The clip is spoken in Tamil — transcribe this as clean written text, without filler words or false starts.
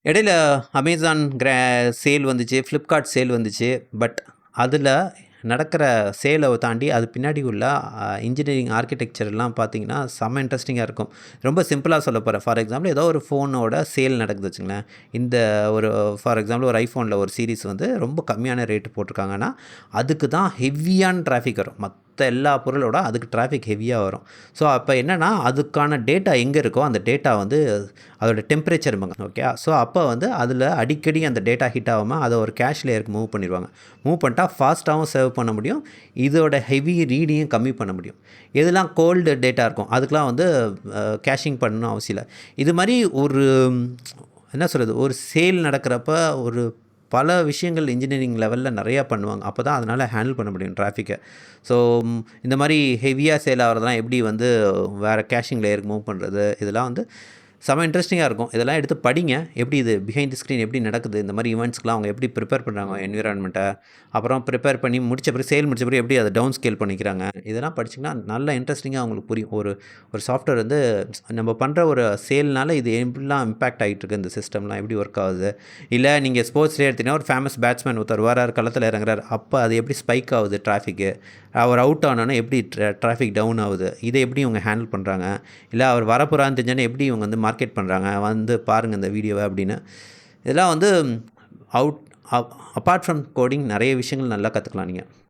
இடையில அமேசான் சேல் வந்துச்சு, ஃப்ளிப்கார்ட் சேல் வந்துச்சு. பட் அதில நடக்கிற சேல தாண்டி அது பின்னாடி உள்ள இன்ஜினியரிங் ஆர்க்கிடெக்சர்லாம் பார்த்தீங்கன்னா, செம்ம இன்ட்ரெஸ்டிங்கா இருக்கும். ரொம்ப சிம்பிளா சொல்லப் போறேன். ஃபார் எக்ஸாம்பிள் ஏதோ ஒரு ஃபோனோட சேல் நடக்குது வச்சுக்கங்களேன். இந்த ஒரு ஃபார் எக்ஸாம்பிள் ஒரு ஐஃபோனில ஒரு சீரிஸ் வந்து ரொம்ப கம்மியான ரேட் போட்டிருக்காங்கன்னா, அதுக்கு தான் ஹெவியான டிராஃபிக் வரும். மத்த எல்லா பொருளோட அதுக்கு டிராஃபிக் ஹெவியா வரும். ஸோ அப்ப என்னன்னா, அதுக்கான டேட்டா எங்க இருக்கோ, அந்த டேட்டா வந்து அதோட டெம்பரேச்சர்ம்பாங்க. ஓகே. ஸோ அப்ப வந்து அதில அடிக்கடி அந்த டேட்டா ஹிட் ஆகாம அத ஒரு கேஷ் லேயருக்கு மூவ் பண்ணிருவாங்க. மூவ் பண்ணிட்டா ஃபாஸ்ட்டாவும் சேவ் பண்ண முடியும். இதோட ஹெவி ரீடையும் கம்மி பண்ண முடியும். எதெல்லாம் கோல்டு டேட்டா இருக்கும், அதுக்கெல்லாம் வந்து கேஷிங் பண்ணணும்னு அவசியம் இல்ல. இது மாரி ஒரு என்ன சொல்றது, ஒரு சேல் நடக்கிறப்ப ஒரு பல விஷயங்கள் இன்ஜினியரிங் லெவல்ல நெறையா பண்ணுவாங்க. அப்ப தான் அதனால ஹேண்டில் பண்ண முடியும் டிராஃபிக்க. ஸோ இந்த மாரி ஹெவியா சேல் ஆகுறதெல்லாம் எப்படி வந்து வேற கேஷிங் லேயருக்கு மூவ் பண்றது, இதெல்லாம் வந்து செம்ம இன்ட்ரெஸ்டிங்கா இருக்கும். இதெல்லாம் எடுத்து படிங்க. எப்படி இது பிஹைண்ட் தி ஸ்க்ரீன் எப்படி நடக்குது, இந்த மாரி ஈவெண்ட்ஸ்க்குலாம் அவங்க எப்படி ப்ரிப்பேர் பண்றாங்க என்விரான்மெண்ட்ட. அப்புறம் ப்ரிப்பேர் பண்ணி முடிச்ச பிறகு சேல் முடிச்ச பிறகு எப்படி அத டவுன் ஸ்கேல் பண்ணிக்கிறாங்க. இதெல்லாம் படிச்சீங்கன்னா, நல்லா இன்ட்ரெஸ்டிங்கா உங்களுக்கு புரியும். ஒரு ஒரு சாஃப்ட்வேர் வந்து நம்ம பண்ற ஒரு சேல்னால இது எப்படிலாம் இம்பாக்ட் ஆயிட்டு இருக்கு, இந்த சிஸ்டம்லாம் எப்படி ஒர்க் ஆகுது. இல்ல நீங்க ஸ்போர்ட்ஸ்லயே எடுத்தீங்கன்னா, ஒரு ஃபேமஸ் பேட்ஸ்மேன் ஒருத்தர் வராரு, களத்துல இறங்குறாரு. அப்ப அது எப்படி ஸ்பைக் ஆகுது டிராஃபிக்கு. அவர் அவுட் ஆனோனே எப்படி டிராஃபிக் டவுன் ஆகுது. இத எப்படி இவங்க ஹேண்டில் பண்றாங்க. இல்ல அவர் வரப்போறாருன்னு தெரிஞ்சோனே எப்படி இவங்க வந்து மார்க்கெட் பண்றாங்க. வந்து பாருங்க இந்த வீடியோவ அப்படின்னு. இதெல்லாம் வந்து அவுட் அப்பார்ட் ஃப்ரம் கோடிங் நெறைய விஷயங்கள் நல்லா கத்துக்கலாம் நீங்க.